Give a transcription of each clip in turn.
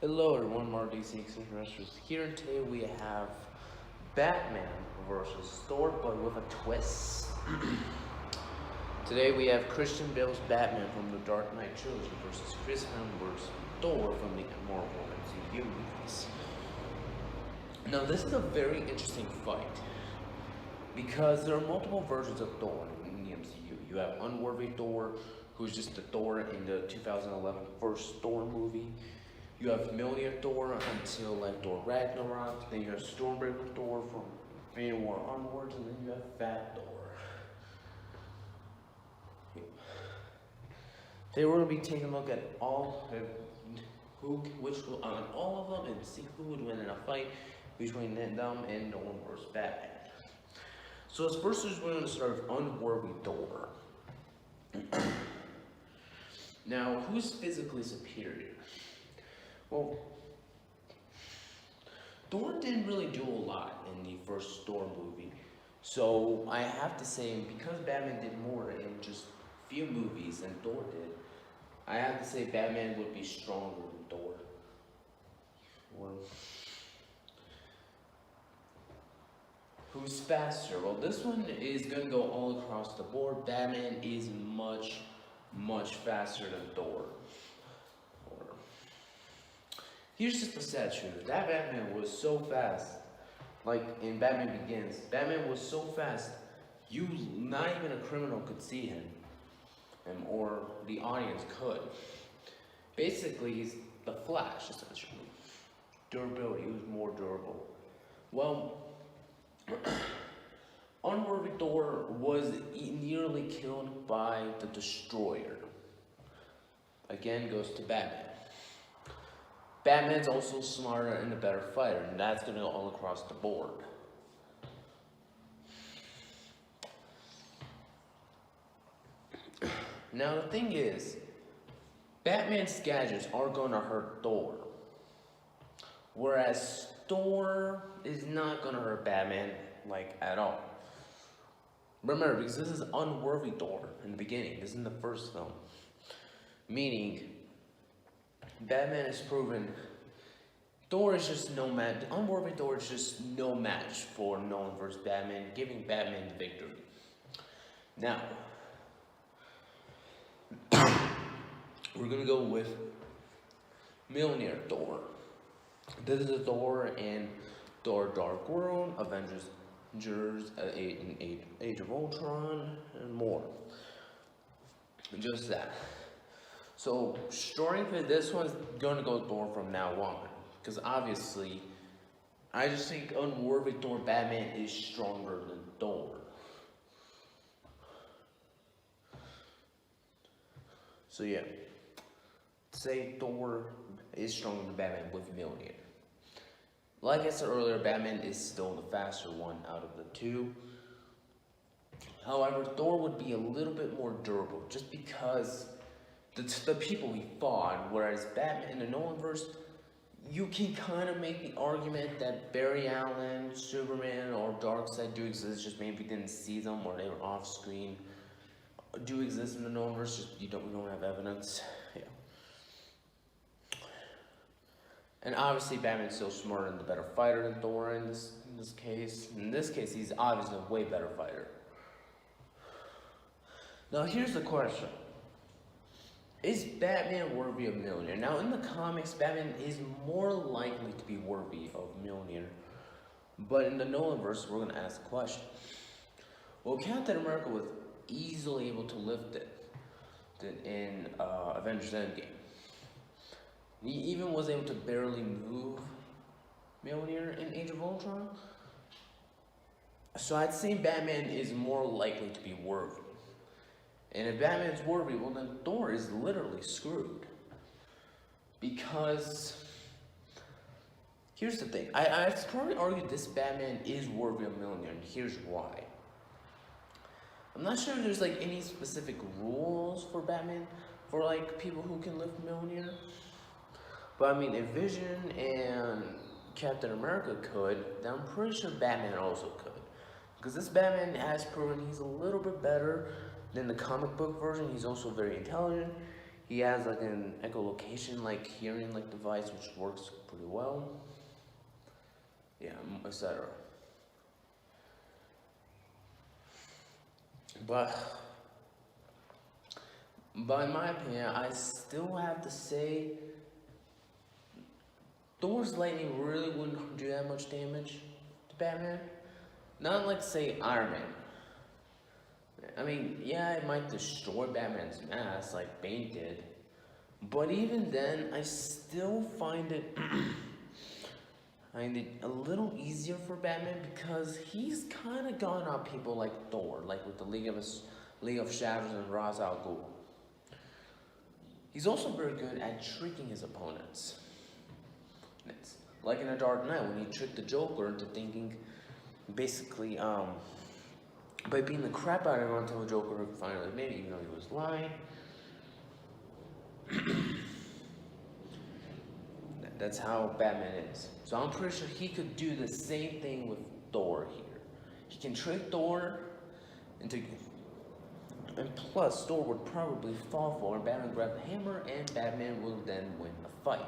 Hello everyone, Mark DC Extraterrestrials here, and today we have Batman versus Thor, but with a twist. Today we have Christian Bale's Batman from the Dark Knight trilogy versus Chris Hemsworth's Thor from the Marvel MCU movies. Now this is a very interesting fight because there are multiple versions of Thor in the MCU. You have unworthy Thor, who's just the Thor in the 2011 first Thor movie. You have Mjolnir Thor until like Thor Ragnarok. Then you have Stormbreaker Thor from Infinity War onwards, and then you have Fat Thor. Today we're gonna be taking a look at all on all of them and see who would win in a fight between them and Nolan versus Batman. So as first, we're going to start with unworthy Thor. Now, who's physically superior? Well, Thor didn't really do a lot in the first Thor movie. So I have to say, because Batman did more in just a few movies than Thor did, I have to say Batman would be stronger than Thor. Who's faster? Well, this one is going to go all across the board. Batman is much faster than Thor. Here's just the sad truth. That Batman was so fast. Like in Batman Begins, Batman was so fast, not even a criminal could see him. Or the audience could. Basically, he's the Flash, essentially. Durability, he was more durable. Well, unworthy Thor was nearly killed by the Destroyer. Again, goes to Batman. Batman's also smarter and a better fighter, and that's going to go all across the board. Now the thing is, Batman's gadgets are going to hurt Thor, whereas Thor is not going to hurt Batman, like, at all. Remember, because this is unworthy Thor in the beginning, this is in the first film. Meaning, Batman has proven Thor is just no match. Unworthy Thor is just no match for Nolan versus Batman, giving Batman the victory. Now, we're gonna go with Mjolnir Thor. This is a Thor in Thor Dark World, Avengers, Age of Ultron, and more. Just that. So, strength for this one's gonna go Thor from now on. Because obviously, I just think unworthy Thor Batman is stronger than Thor. So yeah, say Thor is stronger than Batman with Mjolnir. Like I said earlier, Batman is still the faster one out of the two. However, Thor would be a little bit more durable just because the people he fought, whereas Batman in the Nolanverse, you can kind of make the argument that Barry Allen, Superman, or Darkseid do exist, just maybe didn't see them or they were off screen. Do exist in the Nolanverse, just we don't have evidence. Yeah. And obviously Batman's still smarter and the better fighter than Thor in this case. In this case, he's obviously a way better fighter. Now here's the question. Is Batman worthy of Mjolnir? Now in the comics, Batman is more likely to be worthy of Mjolnir. But in the Nolanverse, we're going to ask the question. Well, Captain America was easily able to lift it in Avengers Endgame. He even was able to barely move Mjolnir in Age of Ultron. So I'd say Batman is more likely to be worthy. And if Batman's worthy, well then Thor is literally screwed. Because, here's the thing, I'd probably argue this Batman is worthy of Mjolnir, and here's why. I'm not sure if there's like any specific rules for Batman, for like people who can lift Mjolnir. But I mean, if Vision and Captain America could, then I'm pretty sure Batman also could. Because this Batman has proven he's a little bit better than the comic book version. He's also very intelligent. He has like an echolocation, like hearing like device, which works pretty well. Yeah, etc. But in my opinion, I still have to say Thor's lightning really wouldn't do that much damage to Batman. Not like say Iron Man. I mean, yeah, it might destroy Batman's mask like Bane did, but even then, I still find it a little easier for Batman because he's kind of gone on people like Thor, like with the League of Shadows and Ra's al Ghul. He's also very good at tricking his opponents. It's like in The Dark Knight when he tricked the Joker into thinking, basically, by beating the crap out of him until the Joker finally admitted, even though he was lying. That's how Batman is. So I'm pretty sure he could do the same thing with Thor here. He can trick Thor into, and plus Thor would probably fall for, and Batman grab the hammer, and Batman will then win the fight.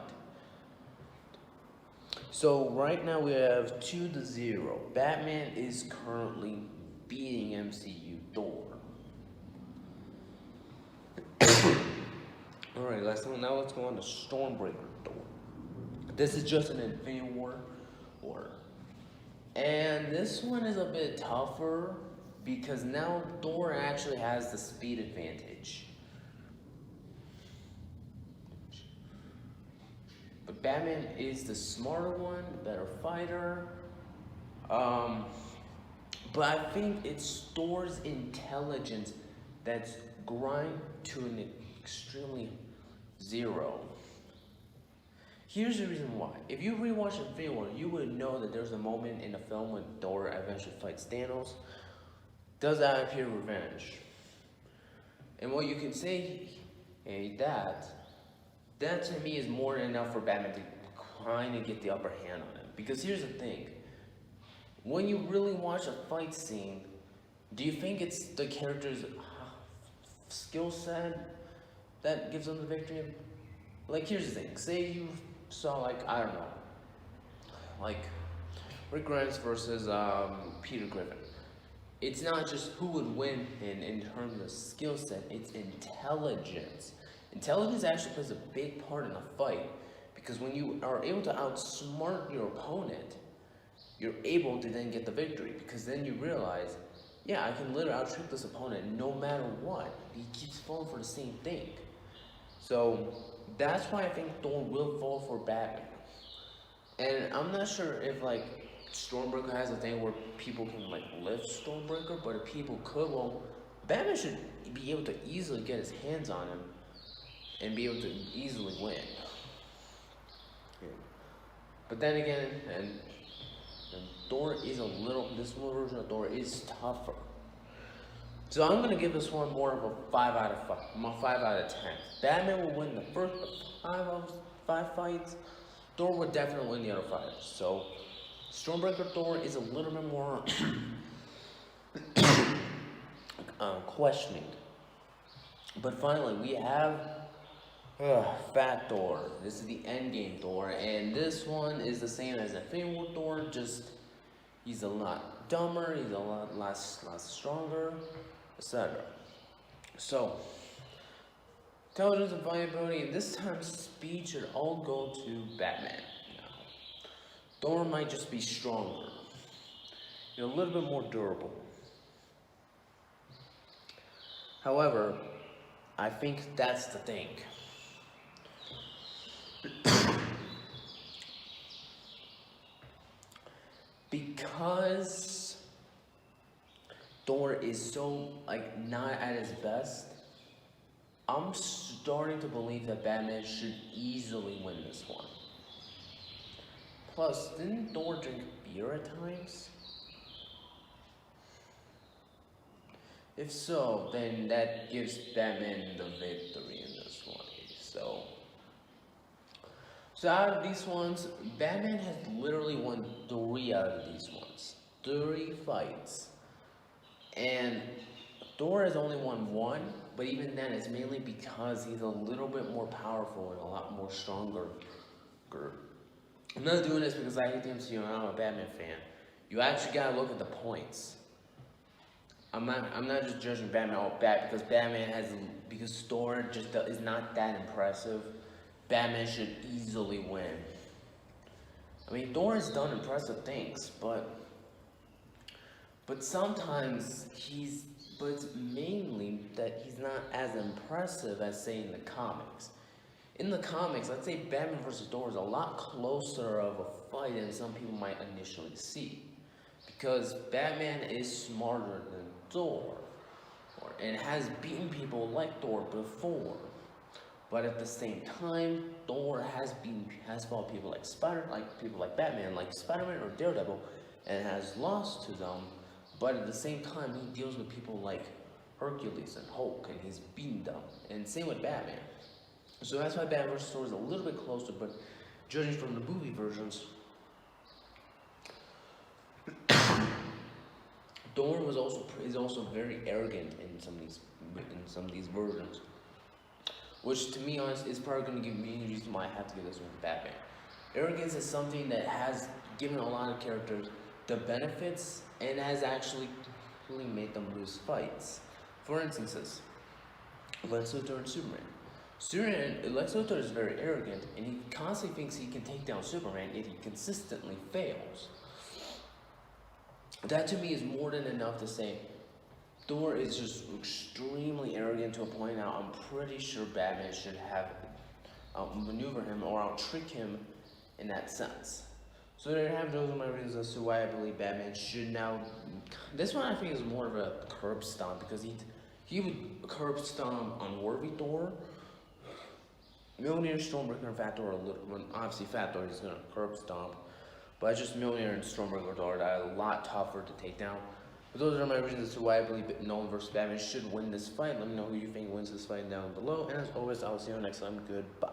So right now we have 2-0. Batman is currently beating MCU Thor. Alright, now let's go on to Stormbreaker Thor. This is just an Infinity War order. And this one is a bit tougher because now Thor actually has the speed advantage. But Batman is the smarter one, the better fighter. But I think it's Thor's intelligence that's grind to an extremely zero. Here's the reason why. If you rewatch Infinity War, you would know that there's a moment in the film when Thor eventually fights Thanos, does that appear revenge. And what you can say, hey, that to me is more than enough for Batman to kind of get the upper hand on him. Because here's the thing. When you really watch a fight scene, do you think it's the character's skill set that gives them the victory? Like, here's the thing. Say you saw, like, I don't know, like Rick Grimes versus Peter Griffin. It's not just who would win in terms of skill set, it's intelligence. Intelligence actually plays a big part in a fight because when you are able to outsmart your opponent, you're able to then get the victory because then you realize, yeah, I can literally out-trick this opponent no matter what. He keeps falling for the same thing. So that's why I think Thor will fall for Batman. And I'm not sure if like Stormbreaker has a thing where people can like lift Stormbreaker, but if people could, well, Batman should be able to easily get his hands on him and be able to easily win. Yeah. But then again, and Thor is this one version of Thor is tougher. So I'm gonna give this one more of a 5 out of 10. Batman will win the first 5 fights. Thor would definitely win the other 5. So Stormbreaker Thor is a little bit more questioning. But finally, we have Fat Thor. This is the Endgame Thor, and this one is the same as Infinity War Thor, just he's a lot dumber, he's a lot less stronger, etc. So, intelligence and viability, and this time speed should all go to Batman. Thor might just be stronger, a little bit more durable. However, I think that's the thing. Because Thor is so not at his best, I'm starting to believe that Batman should easily win this one. Plus, didn't Thor drink beer at times? If so, then that gives Batman the victory in this one. So out of these ones, Batman has literally won 3 out of these ones. 3 fights. And Thor has only won 1, But even then, it's mainly because he's a little bit more powerful and a lot more stronger. I'm not doing this because I hate the MCU and I'm a Batman fan. You actually gotta look at the points. I'm not just judging Batman all bad because Thor just is not that impressive. Batman should easily win. I mean, Thor has done impressive things, but sometimes but it's mainly that he's not as impressive as, say, in the comics. In the comics, let's say Batman vs. Thor is a lot closer of a fight than some people might initially see. Because Batman is smarter than Thor, and has beaten people like Thor before. But at the same time, Thor has fought people like Batman, like Spider-Man or Daredevil, and has lost to them. But at the same time, he deals with people like Hercules and Hulk, and he's beaten them. And same with Batman. So that's why Batman vs. Thor is a little bit closer. But judging from the movie versions, Thor is also very arrogant in some of these versions, which to me honest is probably going to give me the reason why I have to give this one to Batman. Arrogance is something that has given a lot of characters the benefits and has actually really made them lose fights. For instances, Lex Luthor and Superman. Lex Luthor is very arrogant and he constantly thinks he can take down Superman, yet he consistently fails. That to me is more than enough to say Thor is just extremely arrogant to a point now. I'm pretty sure Batman should have maneuver him or out-trick him in that sense. So there you have, those are my reasons as to why I believe Batman should now. This one I think is more of a curb stomp because he would curb stomp unworthy Thor. Millionaire, Stormbreaker, and Fat Thor are obviously Fat Thor is gonna curb stomp. But just Millionaire and Stormbreaker are a lot tougher to take down. But those are my reasons as to why I believe Nolan vs. Batman should win this fight. Let me know who you think wins this fight down below. And as always, I'll see you next time. Goodbye.